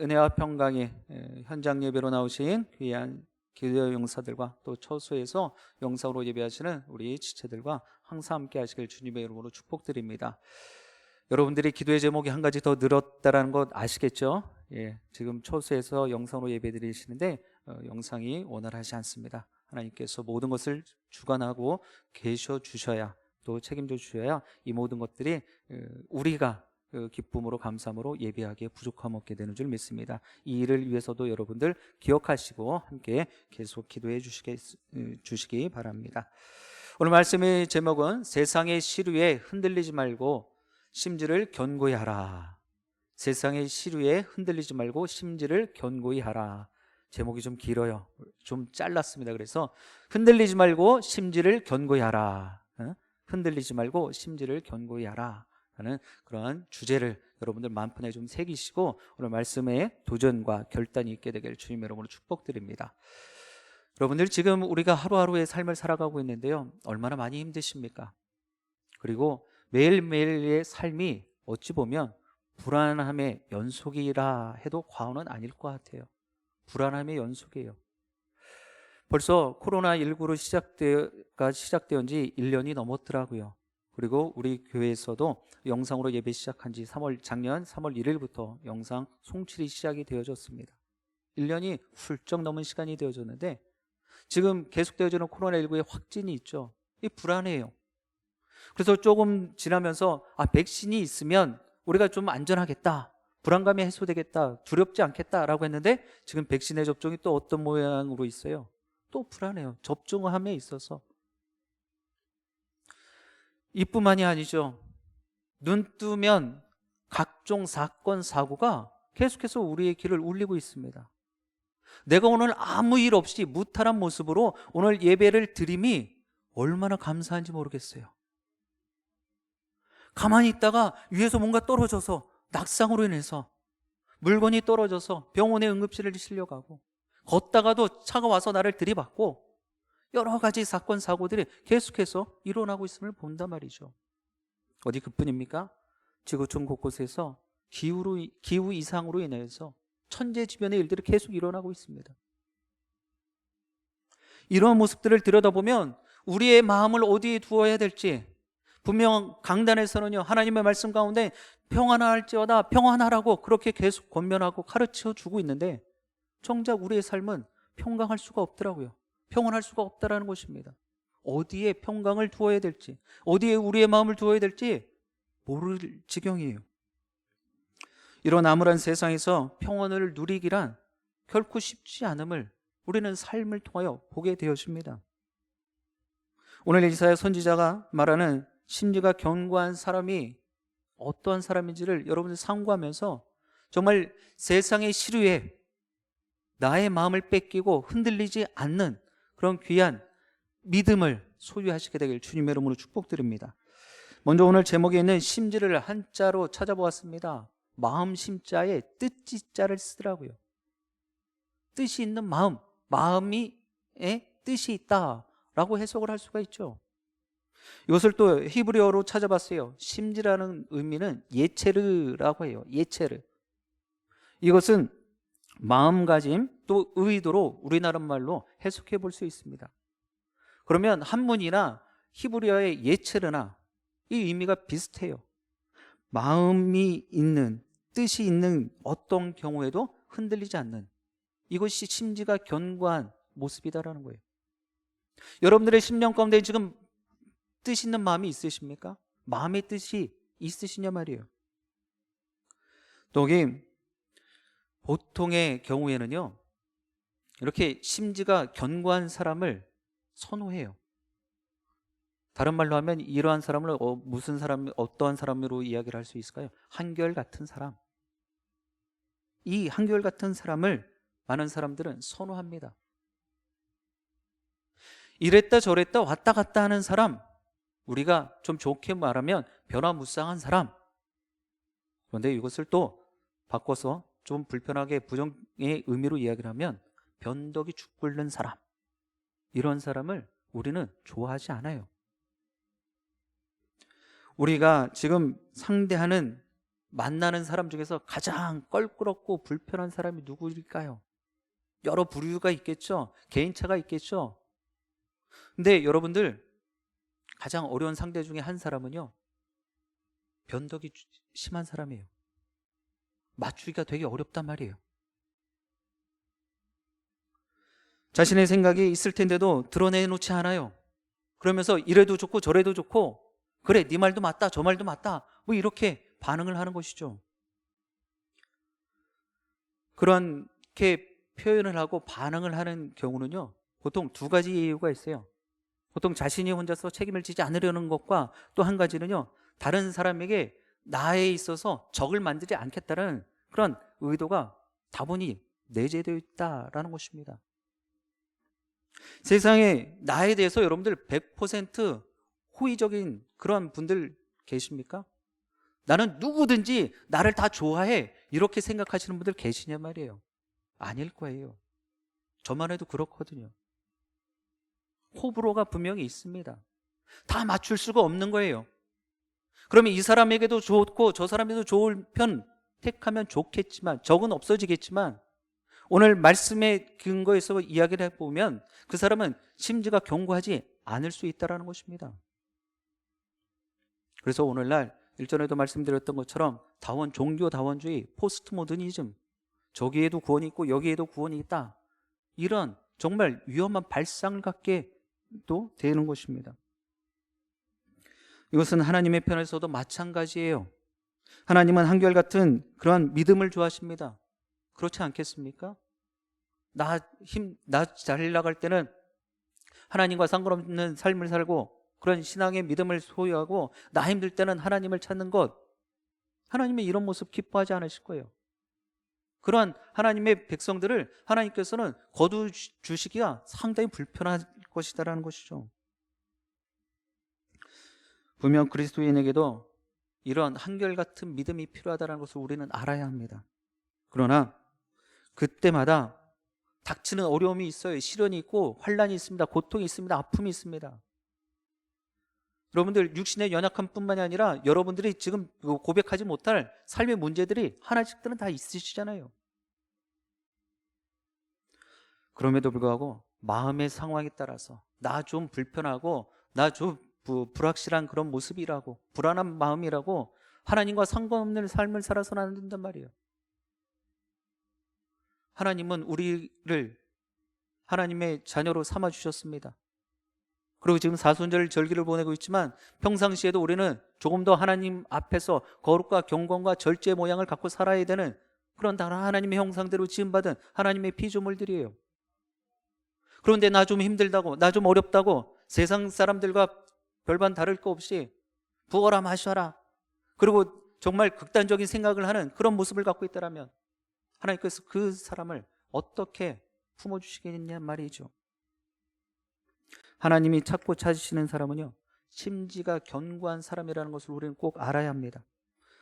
은혜와 평강이 현장 예배로 나오신 귀한 기도 용사들과 또 처소에서 영상으로 예배하시는 우리 지체들과 항상 함께 하시길 주님의 이름으로 축복드립니다. 여러분들이 기도의 제목이 한 가지 더 늘었다는 것 아시겠죠? 지금 처소에서 영상으로 예배 드리시는데 영상이 원활하지 않습니다. 하나님께서 모든 것을 주관하고 계셔 주셔야, 또 책임져 주셔야 이 모든 것들이 우리가 기쁨으로 감사함으로 예배하기에 부족함 없게 되는 줄 믿습니다. 이 일을 위해서도 여러분들 기억하시고 함께 계속 기도해 주시기 바랍니다. 오늘 말씀의 제목은 세상의 시류에 흔들리지 말고 심지를 견고히 하라. 세상의 시류에 흔들리지 말고 심지를 견고히 하라. 제목이 좀 길어요. 좀 잘랐습니다. 그래서 흔들리지 말고 심지를 견고히 하라. 흔들리지 말고 심지를 견고히 하라 하는 그러한 주제를 여러분들 마음판에 좀 새기시고 오늘 말씀에 도전과 결단이 있게 되길 주님의 이름으로 축복드립니다. 여러분들 지금 우리가 하루하루의 삶을 살아가고 있는데요, 얼마나 많이 힘드십니까? 그리고 매일매일의 삶이 어찌 보면 불안함의 연속이라 해도 과언은 아닐 것 같아요. 불안함의 연속이에요. 벌써 코로나19로 시작되온 지 1년이 넘었더라고요. 그리고 우리 교회에서도 영상으로 예배 시작한 지 작년 3월 1일부터 영상 송출이 시작이 되어졌습니다. 1년이 훌쩍 넘은 시간이 되어졌는데 지금 계속되어지는 코로나19의 확진이 있죠. 이 불안해요. 그래서 조금 지나면서 백신이 있으면 우리가 좀 안전하겠다, 불안감이 해소되겠다, 두렵지 않겠다라고 했는데 지금 백신의 접종이 또 어떤 모양으로 있어요? 또 불안해요. 접종함에 있어서. 이뿐만이 아니죠. 눈 뜨면 각종 사건, 사고가 계속해서 우리의 길을 울리고 있습니다. 내가 오늘 아무 일 없이 무탈한 모습으로 오늘 예배를 드림이 얼마나 감사한지 모르겠어요. 가만히 있다가 위에서 뭔가 떨어져서 낙상으로 인해서 물건이 떨어져서 병원에 응급실을 실려가고, 걷다가도 차가 와서 나를 들이받고, 여러 가지 사건 사고들이 계속해서 일어나고 있음을 본단 말이죠. 어디 그뿐입니까? 지구촌 곳곳에서 기후 이상으로 인해서 천재지변의 일들이 계속 일어나고 있습니다. 이런 모습들을 들여다보면 우리의 마음을 어디에 두어야 될지, 분명 강단에서는요, 하나님의 말씀 가운데 평안할지어다, 평안하라고 그렇게 계속 권면하고 가르쳐 주고 있는데 정작 우리의 삶은 평강할 수가 없더라고요. 평안할 수가 없다라는 것입니다. 어디에 평강을 두어야 될지, 어디에 우리의 마음을 두어야 될지 모를 지경이에요. 이런 암울한 세상에서 평안을 누리기란 결코 쉽지 않음을 우리는 삶을 통하여 보게 되어집니다. 오늘 이사야 선지자가 말하는 심지가 견고한 사람이 어떠한 사람인지를 여러분들 상고하면서 정말 세상의 시류에 나의 마음을 뺏기고 흔들리지 않는 그런 귀한 믿음을 소유하시게 되길 주님의 이름으로 축복드립니다. 먼저 오늘 제목에 있는 심지를 한자로 찾아보았습니다. 마음 심자에 뜻지자를 쓰더라고요. 뜻이 있는 마음, 마음이 뜻이 있다라고 해석을 할 수가 있죠. 이것을 또 히브리어로 찾아봤어요. 심지라는 의미는 예체르라고 해요. 예체르. 이것은 마음가짐 또 의도로 우리나라 말로 해석해 볼 수 있습니다. 그러면 한문이나 히브리어의 예체르나 이 의미가 비슷해요. 마음이 있는, 뜻이 있는 어떤 경우에도 흔들리지 않는, 이것이 심지가 견고한 모습이다라는 거예요. 여러분들의 심령 가운데 지금 뜻 있는 마음이 있으십니까? 마음의 뜻이 있으시냐 말이에요. 또 보통의 경우에는요, 이렇게 심지가 견고한 사람을 선호해요. 다른 말로 하면 이러한 사람을 무슨 사람, 어떠한 사람으로 이야기를 할 수 있을까요? 한결같은 사람. 이 한결같은 사람을 많은 사람들은 선호합니다. 이랬다 저랬다 왔다 갔다 하는 사람, 우리가 좀 좋게 말하면 변화무쌍한 사람. 그런데 이것을 또 바꿔서 좀 불편하게 부정의 의미로 이야기를 하면 변덕이 죽 끓는 사람, 이런 사람을 우리는 좋아하지 않아요. 우리가 지금 상대하는 만나는 사람 중에서 가장 껄끄럽고 불편한 사람이 누구일까요? 여러 부류가 있겠죠. 개인차가 있겠죠. 근데 여러분들, 가장 어려운 상대 중에 한 사람은요, 변덕이 심한 사람이에요. 맞추기가 되게 어렵단 말이에요. 자신의 생각이 있을 텐데도 드러내놓지 않아요. 그러면서 이래도 좋고 저래도 좋고, 그래 네 말도 맞다 저 말도 맞다, 뭐 이렇게 반응을 하는 것이죠. 그렇게 표현을 하고 반응을 하는 경우는요, 보통 두 가지 이유가 있어요. 보통 자신이 혼자서 책임을 지지 않으려는 것과, 또 한 가지는요, 다른 사람에게 나에 있어서 적을 만들지 않겠다는 그런 의도가 다분히 내재되어 있다라는 것입니다. 세상에 나에 대해서 여러분들 100% 호의적인 그런 분들 계십니까? 나는 누구든지 나를 다 좋아해, 이렇게 생각하시는 분들 계시냐 말이에요. 아닐 거예요. 저만 해도 그렇거든요. 호불호가 분명히 있습니다. 다 맞출 수가 없는 거예요. 그러면 이 사람에게도 좋고 저 사람에게도 좋을 편 택하면 좋겠지만, 적은 없어지겠지만, 오늘 말씀의 근거에서 이야기를 해보면 그 사람은 심지가 견고하지 않을 수 있다는 것입니다. 그래서 오늘날 일전에도 말씀드렸던 것처럼 종교 다원주의, 포스트 모더니즘, 저기에도 구원이 있고 여기에도 구원이 있다, 이런 정말 위험한 발상을 갖게 또 되는 것입니다. 이것은 하나님의 편에서도 마찬가지예요. 하나님은 한결같은 그러한 믿음을 좋아하십니다. 그렇지 않겠습니까? 나 잘 나갈 때는 하나님과 상관없는 삶을 살고 그런 신앙의 믿음을 소유하고, 나 힘들 때는 하나님을 찾는 것, 하나님의 이런 모습 기뻐하지 않으실 거예요. 그러한 하나님의 백성들을 하나님께서는 거두주시기가 상당히 불편할 것이다라는 것이죠. 분명 그리스도인에게도 이런 한결같은 믿음이 필요하다는 것을 우리는 알아야 합니다. 그러나 그때마다 닥치는 어려움이 있어요. 시련이 있고 환난이 있습니다. 고통이 있습니다. 아픔이 있습니다. 여러분들 육신의 연약함 뿐만이 아니라 여러분들이 지금 고백하지 못할 삶의 문제들이 하나씩들은 다 있으시잖아요. 그럼에도 불구하고 마음의 상황에 따라서 나 좀 불편하고 나 좀 불확실한 그런 모습이라고, 불안한 마음이라고 하나님과 상관없는 삶을 살아서는 안 된단 말이에요. 하나님은 우리를 하나님의 자녀로 삼아주셨습니다. 그리고 지금 사순절 절기를 보내고 있지만 평상시에도 우리는 조금 더 하나님 앞에서 거룩과 경건과 절제의 모양을 갖고 살아야 되는 그런 다른 하나님의 형상대로 지음받은 하나님의 피조물들이에요. 그런데 나 좀 힘들다고, 나 좀 어렵다고 세상 사람들과 별반 다를 거 없이 부어라 마셔라, 그리고 정말 극단적인 생각을 하는 그런 모습을 갖고 있다면 하나님께서 그 사람을 어떻게 품어주시겠냐 말이죠. 하나님이 찾고 찾으시는 사람은요, 심지가 견고한 사람이라는 것을 우리는 꼭 알아야 합니다.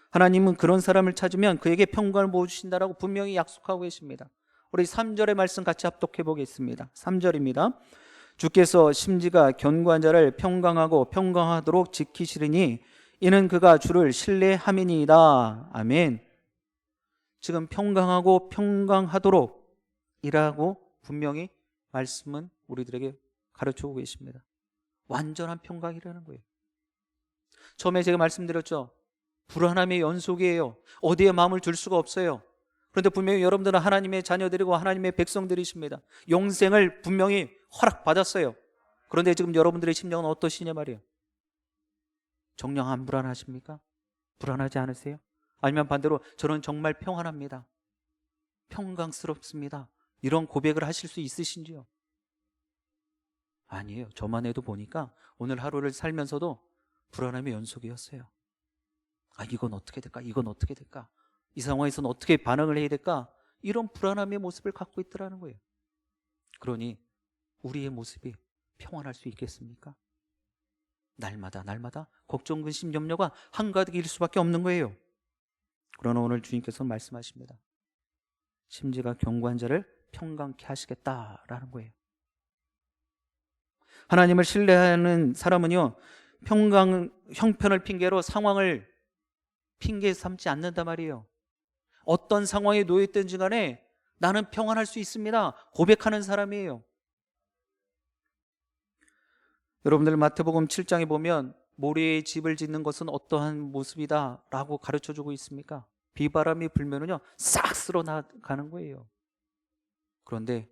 하나님은 그런 사람을 찾으면 그에게 평강을 부어주신다라고 분명히 약속하고 계십니다. 우리 3절의 말씀 같이 합독해 보겠습니다. 3절입니다. 주께서 심지가 견고한 자를 평강하고 평강하도록 지키시리니 이는 그가 주를 신뢰함이니이다. 아멘. 지금 평강하고 평강하도록 이라고 분명히 말씀은 우리들에게 가르쳐오고 계십니다. 완전한 평강이라는 거예요. 처음에 제가 말씀드렸죠. 불안함의 연속이에요. 어디에 마음을 둘 수가 없어요. 그런데 분명히 여러분들은 하나님의 자녀들이고 하나님의 백성들이십니다. 영생을 분명히 허락받았어요. 그런데 지금 여러분들의 심령은 어떠시냐 말이에요. 정녕 안 불안하십니까? 불안하지 않으세요? 아니면 반대로 저는 정말 평안합니다, 평강스럽습니다, 이런 고백을 하실 수 있으신지요? 아니에요. 저만 해도 보니까 오늘 하루를 살면서도 불안함의 연속이었어요. 이건 어떻게 될까? 이건 어떻게 될까? 이 상황에서는 어떻게 반응을 해야 될까? 이런 불안함의 모습을 갖고 있더라는 거예요. 그러니 우리의 모습이 평안할 수 있겠습니까? 날마다 걱정, 근심, 염려가 한가득일 수밖에 없는 거예요. 그러나 오늘 주님께서 말씀하십니다. 심지가 견고한 자를 평강케 하시겠다라는 거예요. 하나님을 신뢰하는 사람은요, 형편을 핑계로 상황을 핑계 삼지 않는단 말이에요. 어떤 상황에 놓여 있든지 간에 나는 평안할 수 있습니다. 고백하는 사람이에요. 여러분들 마태복음 7장에 보면 모래에 집을 짓는 것은 어떠한 모습이다 라고 가르쳐주고 있습니까? 비바람이 불면은요 싹 쓸어 나가는 거예요. 그런데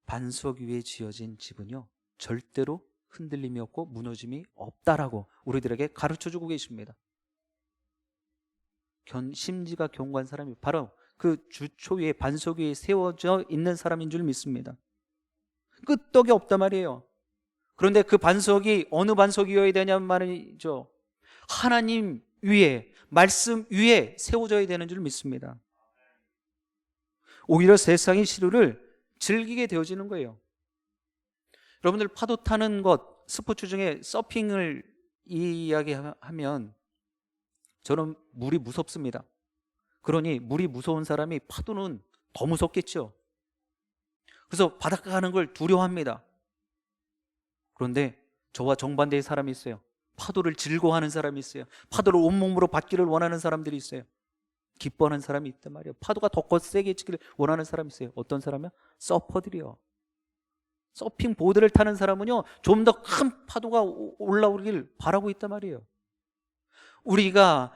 반석 위에 지어진 집은요 절대로 흔들림이 없고 무너짐이 없다라고 우리들에게 가르쳐주고 계십니다. 심지가 견고한 사람이 바로 그 주초 위에 반석 위에 세워져 있는 사람인 줄 믿습니다. 끄떡이 없단 말이에요. 그런데 그 반석이 어느 반석이어야 되냐는 말이죠. 하나님 위에, 말씀 위에 세워져야 되는 줄 믿습니다. 오히려 세상의 시류를 즐기게 되어지는 거예요. 여러분들 파도 타는 것, 스포츠 중에 서핑을 이야기하면 저는 물이 무섭습니다. 그러니 물이 무서운 사람이 파도는 더 무섭겠죠. 그래서 바닷가 가는 걸 두려워합니다. 그런데 저와 정반대의 사람이 있어요. 파도를 즐거워하는 사람이 있어요. 파도를 온몸으로 받기를 원하는 사람들이 있어요. 기뻐하는 사람이 있단 말이에요. 파도가 더 거세게 치기를 원하는 사람이 있어요. 어떤 사람이요? 서퍼들이요. 서핑 보드를 타는 사람은요 좀 더 큰 파도가 올라오길 바라고 있단 말이에요. 우리가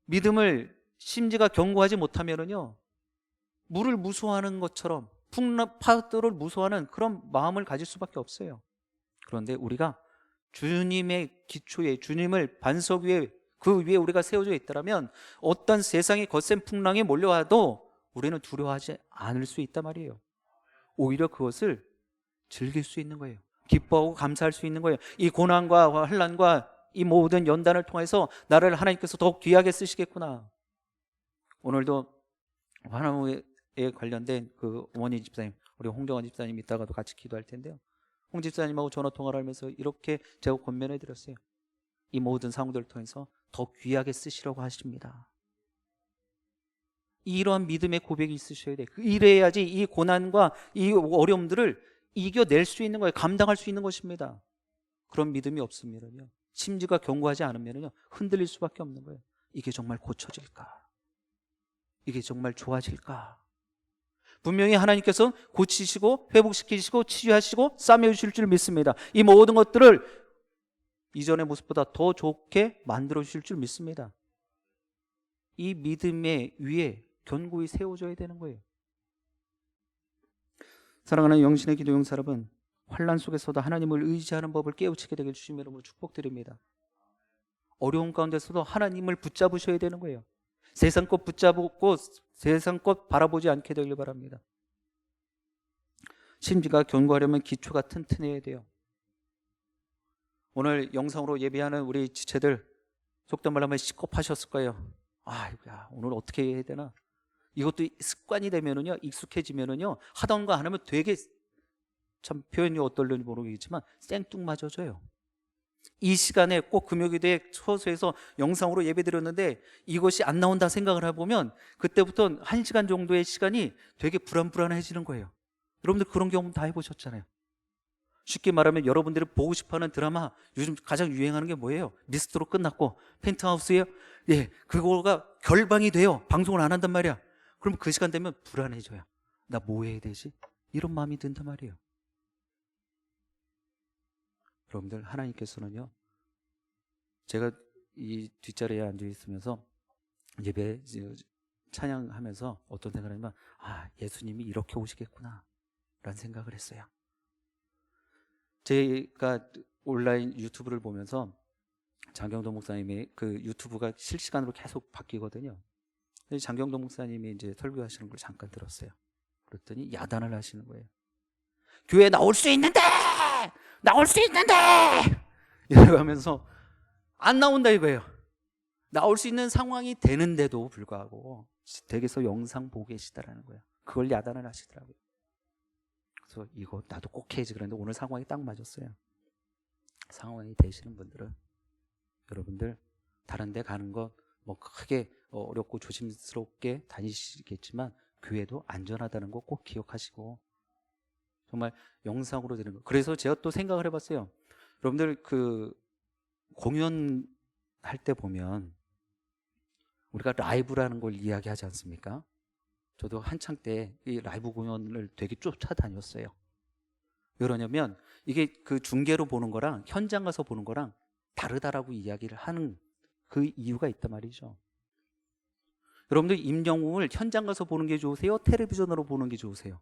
믿음을 심지가 견고하지 못하면은요 물을 무서워하는 것처럼 파도를 무서워하는 그런 마음을 가질 수밖에 없어요. 그런데 우리가 주님의 기초에 주님을 반석 위에 그 위에 우리가 세워져 있다면 어떤 세상의 거센 풍랑이 몰려와도 우리는 두려워하지 않을 수 있단 말이에요. 오히려 그것을 즐길 수 있는 거예요. 기뻐하고 감사할 수 있는 거예요. 이 고난과 환난과 이 모든 연단을 통해서 나를 하나님께서 더욱 귀하게 쓰시겠구나. 오늘도 하나님에 관련된 그 어머니 집사님, 우리 홍정원 집사님 이따가도 같이 기도할 텐데요. 홍 집사님하고 전화 통화를 하면서 이렇게 제가 권면해 드렸어요. 이 모든 상황들을 통해서 더 귀하게 쓰시려고 하십니다. 이러한 믿음의 고백이 있으셔야 돼요. 이래야지 이 고난과 이 어려움들을 이겨낼 수 있는 거예요. 감당할 수 있는 것입니다. 그런 믿음이 없으면요, 심지가 견고하지 않으면요, 흔들릴 수밖에 없는 거예요. 이게 정말 고쳐질까? 이게 정말 좋아질까? 분명히 하나님께서 고치시고 회복시키시고 치유하시고 싸매주실 줄 믿습니다. 이 모든 것들을 이전의 모습보다 더 좋게 만들어 주실 줄 믿습니다. 이 믿음의 위에 견고히 세워져야 되는 거예요. 사랑하는 영신의 기도 용사 여러분, 환난 속에서도 하나님을 의지하는 법을 깨우치게 되길 주님 이름으로 축복드립니다. 어려운 가운데서도 하나님을 붙잡으셔야 되는 거예요. 세상 것 붙잡고 세상 것 바라보지 않게 되길 바랍니다. 심지가 견고하려면 기초가 튼튼해야 돼요. 오늘 영상으로 예배하는 우리 지체들 속된 말로 하면 시겁하셨을 거예요. 야, 오늘 어떻게 해야 되나? 이것도 습관이 되면은요, 익숙해지면은요, 하던 거 안 하면 되게 참 표현이 어떨는지 모르겠지만 생뚱맞아져요. 이 시간에 꼭 금요기도에 처소에서 영상으로 예배드렸는데 이것이 안 나온다 생각을 해보면 그때부터 1시간 정도의 시간이 되게 불안해지는 거예요. 여러분들 그런 경험 다 해보셨잖아요. 쉽게 말하면 여러분들이 보고 싶어하는 드라마 요즘 가장 유행하는 게 뭐예요? 미스트로 끝났고 펜트하우스예요? 예, 그거가 결방이 돼요. 방송을 안 한단 말이야. 그럼 그 시간 되면 불안해져요. 나 뭐 해야 되지? 이런 마음이 든단 말이에요. 여러분들 하나님께서는요, 제가 이 뒷자리에 앉아 있으면서 예배 찬양하면서 어떤 생각을 하냐면 예수님이 이렇게 오시겠구나 라는 생각을 했어요. 제가 온라인 유튜브를 보면서 장경도 목사님의 그 유튜브가 실시간으로 계속 바뀌거든요. 장경도 목사님이 이제 설교하시는 걸 잠깐 들었어요. 그랬더니 야단을 하시는 거예요. 교회 나올 수 있는데 이러고 하면서 안 나온다 이거예요. 나올 수 있는 상황이 되는데도 불구하고 댁에서 영상 보고 계시다라는 거예요. 그걸 야단을 하시더라고요. 그래서 이거 나도 꼭 해야지 그랬는데 오늘 상황이 딱 맞았어요. 상황이 되시는 분들은 여러분들 다른 데 가는 것 뭐 크게 어렵고 조심스럽게 다니시겠지만 교회도 안전하다는 거 꼭 기억하시고 정말 영상으로 되는 거. 그래서 제가 또 생각을 해봤어요. 여러분들 그 공연할 때 보면 우리가 라이브라는 걸 이야기하지 않습니까? 저도 한창 때 이 라이브 공연을 되게 쫓아다녔어요. 왜 그러냐면 이게 그 중계로 보는 거랑 현장 가서 보는 거랑 다르다라고 이야기를 하는 그 이유가 있단 말이죠. 여러분들 임영웅을 현장 가서 보는 게 좋으세요? 텔레비전으로 보는 게 좋으세요?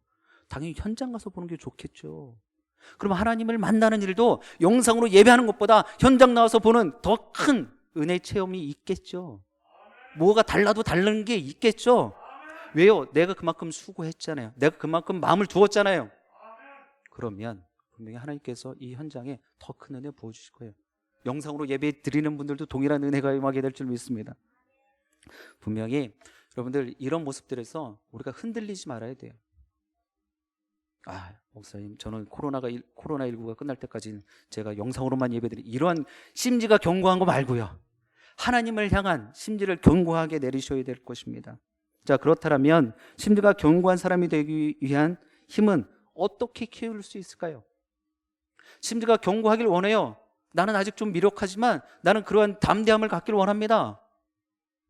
당연히 현장 가서 보는 게 좋겠죠. 그럼 하나님을 만나는 일도 영상으로 예배하는 것보다 현장 나와서 보는 더 큰 은혜 체험이 있겠죠. 뭐가 달라도 다른 게 있겠죠. 왜요? 내가 그만큼 수고했잖아요. 내가 그만큼 마음을 두었잖아요. 그러면 분명히 하나님께서 이 현장에 더 큰 은혜 부어주실 거예요. 영상으로 예배 드리는 분들도 동일한 은혜가 임하게 될 줄 믿습니다. 분명히 여러분들 이런 모습들에서 우리가 흔들리지 말아야 돼요. 목사님, 저는 코로나19가 끝날 때까지는 제가 영상으로만 예배드리 이러한 심지가 견고한 거 말고요. 하나님을 향한 심지를 견고하게 내리셔야 될 것입니다. 자, 그렇다면 심지가 견고한 사람이 되기 위한 힘은 어떻게 키울 수 있을까요? 심지가 견고하길 원해요. 나는 아직 좀 미력하지만 나는 그러한 담대함을 갖기를 원합니다.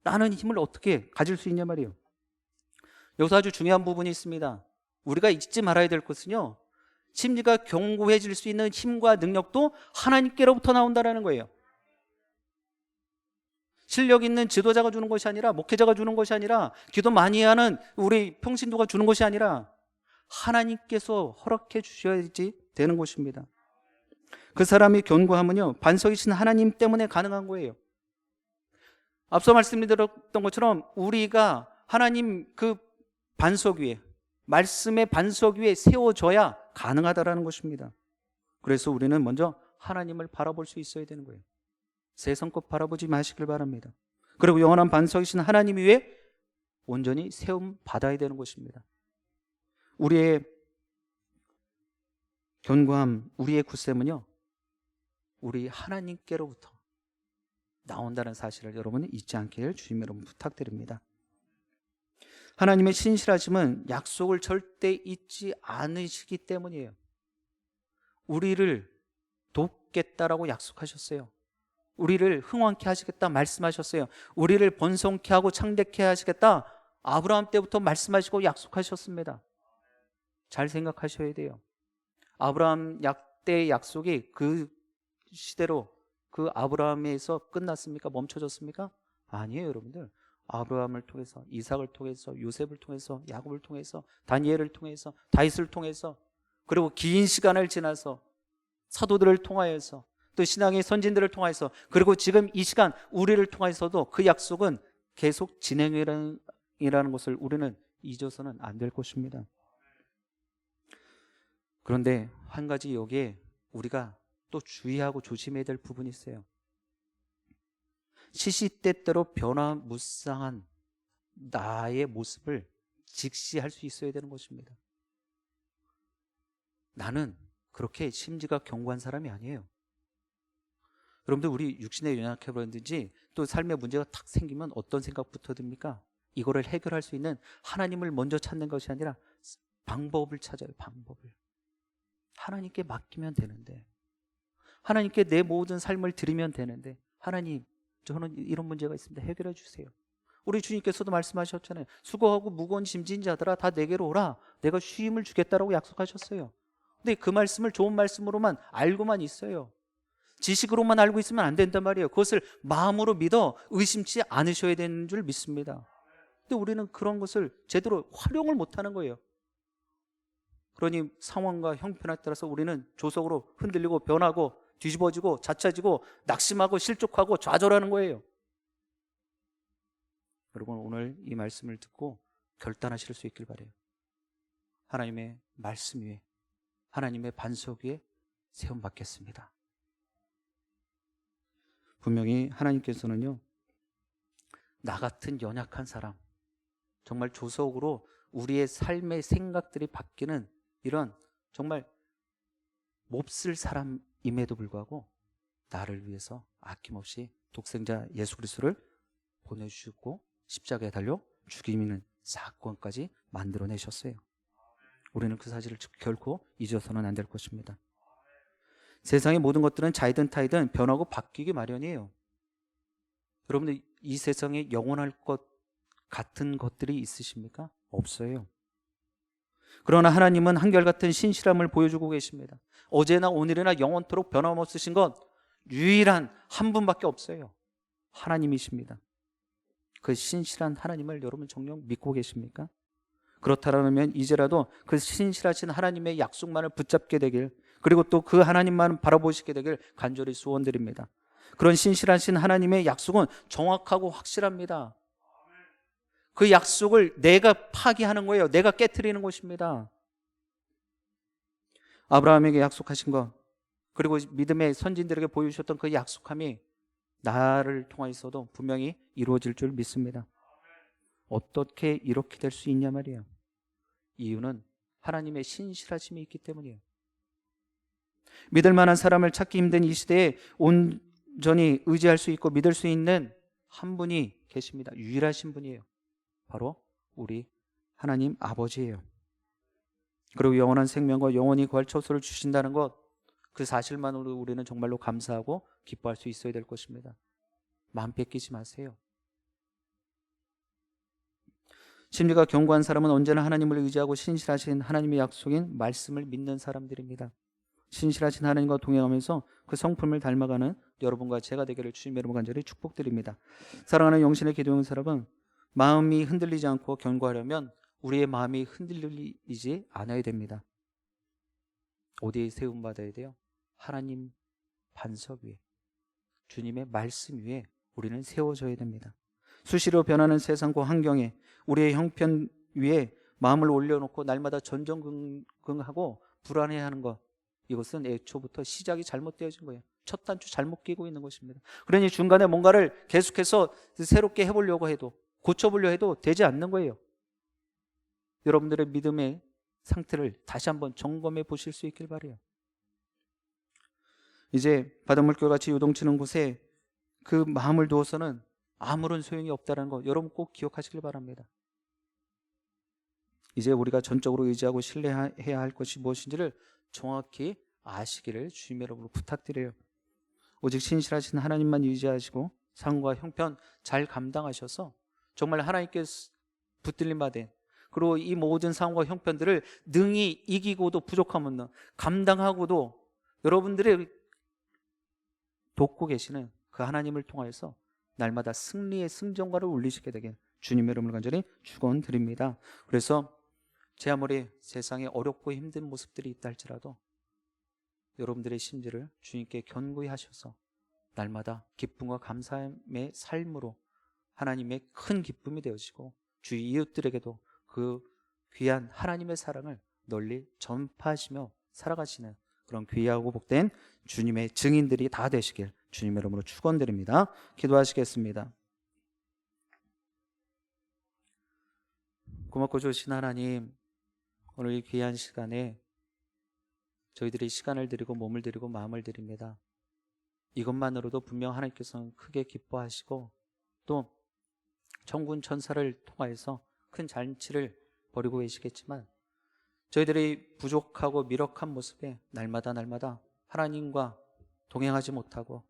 나는 힘을 어떻게 가질 수 있냐 말이에요. 여기서 아주 중요한 부분이 있습니다. 우리가 잊지 말아야 될 것은요, 심지가 견고해질 수 있는 힘과 능력도 하나님께로부터 나온다는 거예요. 실력 있는 지도자가 주는 것이 아니라, 목회자가 주는 것이 아니라, 기도 많이 하는 우리 평신도가 주는 것이 아니라 하나님께서 허락해 주셔야지 되는 것입니다. 그 사람의 견고함은요, 반석이신 하나님 때문에 가능한 거예요. 앞서 말씀드렸던 것처럼 우리가 하나님 그 반석 위에, 말씀의 반석 위에 세워져야 가능하다라는 것입니다. 그래서 우리는 먼저 하나님을 바라볼 수 있어야 되는 거예요. 세상 것 바라보지 마시길 바랍니다. 그리고 영원한 반석이신 하나님 위에 온전히 세움 받아야 되는 것입니다. 우리의 견고함, 우리의 굳셈은요, 우리 하나님께로부터 나온다는 사실을 여러분은 잊지 않기를 주님 여러분 부탁드립니다. 하나님의 신실하심은 약속을 절대 잊지 않으시기 때문이에요. 우리를 돕겠다라고 약속하셨어요. 우리를 흥왕케 하시겠다 말씀하셨어요. 우리를 번성케 하고 창대케 하시겠다 아브라함 때부터 말씀하시고 약속하셨습니다. 잘 생각하셔야 돼요. 아브라함 때의 약속이 그 시대로 그 아브라함에서 끝났습니까? 멈춰졌습니까? 아니에요, 여러분들. 아브라함을 통해서, 이삭을 통해서, 요셉을 통해서, 야곱을 통해서, 다니엘을 통해서, 다윗을 통해서, 그리고 긴 시간을 지나서 사도들을 통하여서, 또 신앙의 선진들을 통해서, 그리고 지금 이 시간 우리를 통해서도 그 약속은 계속 진행이라는 것을 우리는 잊어서는 안 될 것입니다. 그런데 한 가지 여기에 우리가 또 주의하고 조심해야 될 부분이 있어요. 시시때때로 변화무쌍한 나의 모습을 직시할 수 있어야 되는 것입니다. 나는 그렇게 심지가 견고한 사람이 아니에요. 여러분들, 우리 육신에 연약해버렸는지 또 삶의 문제가 탁 생기면 어떤 생각부터 듭니까? 이거를 해결할 수 있는 하나님을 먼저 찾는 것이 아니라 방법을 찾아요. 방법을. 하나님께 맡기면 되는데, 하나님께 내 모든 삶을 드리면 되는데, 하나님, 저는 이런 문제가 있습니다. 해결해 주세요. 우리 주님께서도 말씀하셨잖아요. 수고하고 무거운 짐진 자들아 다 내게로 오라. 내가 쉼을 주겠다라고 약속하셨어요. 근데 그 말씀을 좋은 말씀으로만 알고만 있어요. 지식으로만 알고 있으면 안 된단 말이에요. 그것을 마음으로 믿어 의심치 않으셔야 되는 줄 믿습니다. 근데 우리는 그런 것을 제대로 활용을 못하는 거예요. 그러니 상황과 형편에 따라서 우리는 조속으로 흔들리고 변하고 뒤집어지고 자처지고 낙심하고 실족하고 좌절하는 거예요. 여러분, 오늘 이 말씀을 듣고 결단하실 수 있길 바라요. 하나님의 말씀 위에, 하나님의 반석 위에 세움 받겠습니다. 분명히 하나님께서는요, 나 같은 연약한 사람, 정말 조속으로 우리의 삶의 생각들이 바뀌는 이런 정말 몹쓸 사람임에도 불구하고 나를 위해서 아낌없이 독생자 예수 그리스도를 보내주시고 십자가에 달려 죽이는 사건까지 만들어내셨어요. 우리는 그 사실을 결코 잊어서는 안 될 것입니다. 세상의 모든 것들은 자이든 타이든 변하고 바뀌기 마련이에요. 여러분들, 이 세상에 영원할 것 같은 것들이 있으십니까? 없어요. 그러나 하나님은 한결같은 신실함을 보여주고 계십니다. 어제나 오늘이나 영원토록 변함없으신 것 유일한 한 분밖에 없어요. 하나님이십니다. 그 신실한 하나님을 여러분 정녕 믿고 계십니까? 그렇다면 이제라도 그 신실하신 하나님의 약속만을 붙잡게 되길, 그리고 또 그 하나님만 바라보시게 되길 간절히 소원드립니다. 그런 신실하신 하나님의 약속은 정확하고 확실합니다. 그 약속을 내가 파기하는 거예요. 내가 깨트리는 것입니다. 아브라함에게 약속하신 것, 그리고 믿음의 선진들에게 보여주셨던 그 약속함이 나를 통하여서도 분명히 이루어질 줄 믿습니다. 어떻게 이렇게 될 수 있냐 말이에요. 이유는 하나님의 신실하심이 있기 때문이에요. 믿을 만한 사람을 찾기 힘든 이 시대에 온전히 의지할 수 있고 믿을 수 있는 한 분이 계십니다. 유일하신 분이에요. 바로 우리 하나님 아버지예요. 그리고 영원한 생명과 영원히 구할 처소를 주신다는 것, 그 사실만으로 우리는 정말로 감사하고 기뻐할 수 있어야 될 것입니다. 마음 뺏기지 마세요. 심리가 견고한 사람은 언제나 하나님을 의지하고 신실하신 하나님의 약속인 말씀을 믿는 사람들입니다. 신실하신 하나님과 동행하면서 그 성품을 닮아가는 여러분과 제가 되기를 주님 여러분 간절히 축복드립니다. 사랑하는 영신의 기도용 사람은 마음이 흔들리지 않고 견고하려면 우리의 마음이 흔들리지 않아야 됩니다. 어디에 세움받아야 돼요? 하나님 반석 위에, 주님의 말씀 위에 우리는 세워져야 됩니다. 수시로 변하는 세상과 환경에 우리의 형편 위에 마음을 올려놓고 날마다 전전긍긍하고 불안해하는 것, 이것은 애초부터 시작이 잘못되어진 거예요. 첫 단추 잘못 끼고 있는 것입니다. 그러니 중간에 뭔가를 계속해서 새롭게 해보려고 해도, 고쳐보려 해도 되지 않는 거예요. 여러분들의 믿음의 상태를 다시 한번 점검해 보실 수 있길 바라요. 이제 바닷물결같이 요동치는 곳에 그 마음을 두어서는 아무런 소용이 없다는 거 여러분 꼭 기억하시길 바랍니다. 이제 우리가 전적으로 의지하고 신뢰해야 할 것이 무엇인지를 정확히 아시기를 주님 여러분으로 부탁드려요. 오직 신실하신 하나님만 의지하시고 상과 형편 잘 감당하셔서 정말 하나님께 붙들림 받은, 그리고 이 모든 상황과 형편들을 능히 이기고도 부족함 없는, 감당하고도 여러분들의 돕고 계시는 그 하나님을 통하여서 날마다 승리의 승전가를 올리시게 되게 주님의 이름을 간절히 축원드립니다. 그래서 제 아무리 세상에 어렵고 힘든 모습들이 있다 할지라도 여러분들의 심지를 주님께 견고히 하셔서 날마다 기쁨과 감사함의 삶으로 하나님의 큰 기쁨이 되어지고 주위 이웃들에게도 그 귀한 하나님의 사랑을 널리 전파하시며 살아가시는 그런 귀하고 복된 주님의 증인들이 다 되시길 주님의 이름으로 축원드립니다. 기도하시겠습니다. 고맙고 좋으신 하나님, 오늘 이 귀한 시간에 저희들이 시간을 드리고 몸을 드리고 마음을 드립니다. 이것만으로도 분명 하나님께서는 크게 기뻐하시고 또 천군 천사를 통하여서 큰 잔치를 벌이고 계시겠지만 저희들이 부족하고 미력한 모습에 날마다 하나님과 동행하지 못하고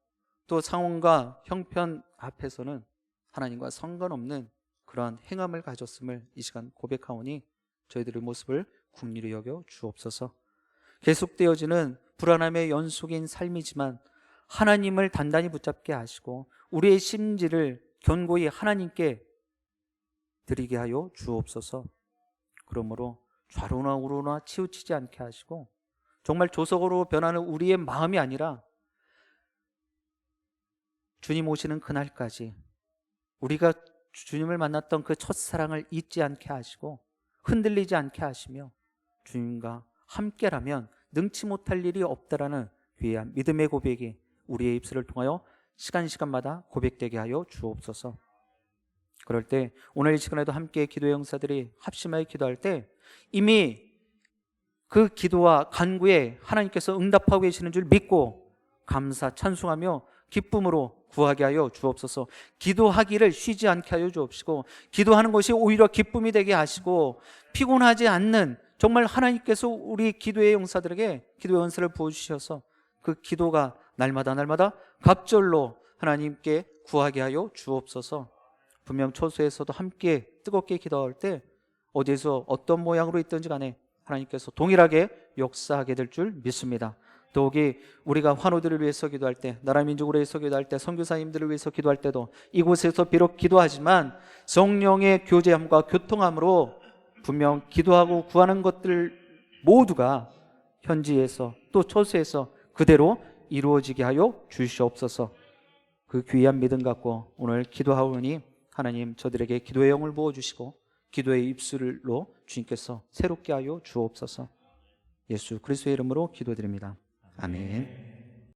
또 상황과 형편 앞에서는 하나님과 상관없는 그러한 행함을 가졌음을 이 시간 고백하오니 저희들의 모습을 긍휼히 여겨 주옵소서. 계속되어지는 불안함의 연속인 삶이지만 하나님을 단단히 붙잡게 하시고 우리의 심지를 견고히 하나님께 드리게 하여 주옵소서. 그러므로 좌로나 우로나 치우치지 않게 하시고 정말 조석으로 변하는 우리의 마음이 아니라 주님 오시는 그날까지 우리가 주님을 만났던 그 첫사랑을 잊지 않게 하시고 흔들리지 않게 하시며 주님과 함께라면 능치 못할 일이 없다라는 귀한 믿음의 고백이 우리의 입술을 통하여 시간마다 고백되게 하여 주옵소서. 그럴 때 오늘 이 시간에도 함께 기도의 영사들이 합심하여 기도할 때 이미 그 기도와 간구에 하나님께서 응답하고 계시는 줄 믿고 감사 찬송하며 기쁨으로 구하게 하여 주옵소서. 기도하기를 쉬지 않게 하여 주옵시고 기도하는 것이 오히려 기쁨이 되게 하시고 피곤하지 않는 정말 하나님께서 우리 기도의 용사들에게 기도의 은사를 부어주셔서 그 기도가 날마다 갑절로 하나님께 구하게 하여 주옵소서. 분명 초소에서도 함께 뜨겁게 기도할 때 어디서 어떤 모양으로 있든지 간에 하나님께서 동일하게 역사하게 될 줄 믿습니다. 더욱이 우리가 환우들을 위해서 기도할 때, 나라 민족을 위해서 기도할 때, 선교사님들을 위해서 기도할 때도 이곳에서 비록 기도하지만 성령의 교제함과 교통함으로 분명 기도하고 구하는 것들 모두가 현지에서 또 초소에서 그대로 이루어지게 하여 주시옵소서. 그 귀한 믿음 갖고 오늘 기도하오니 하나님 저들에게 기도의 영을 부어주시고 기도의 입술로 주님께서 새롭게 하여 주옵소서. 예수 그리스도의 이름으로 기도드립니다. 아멘.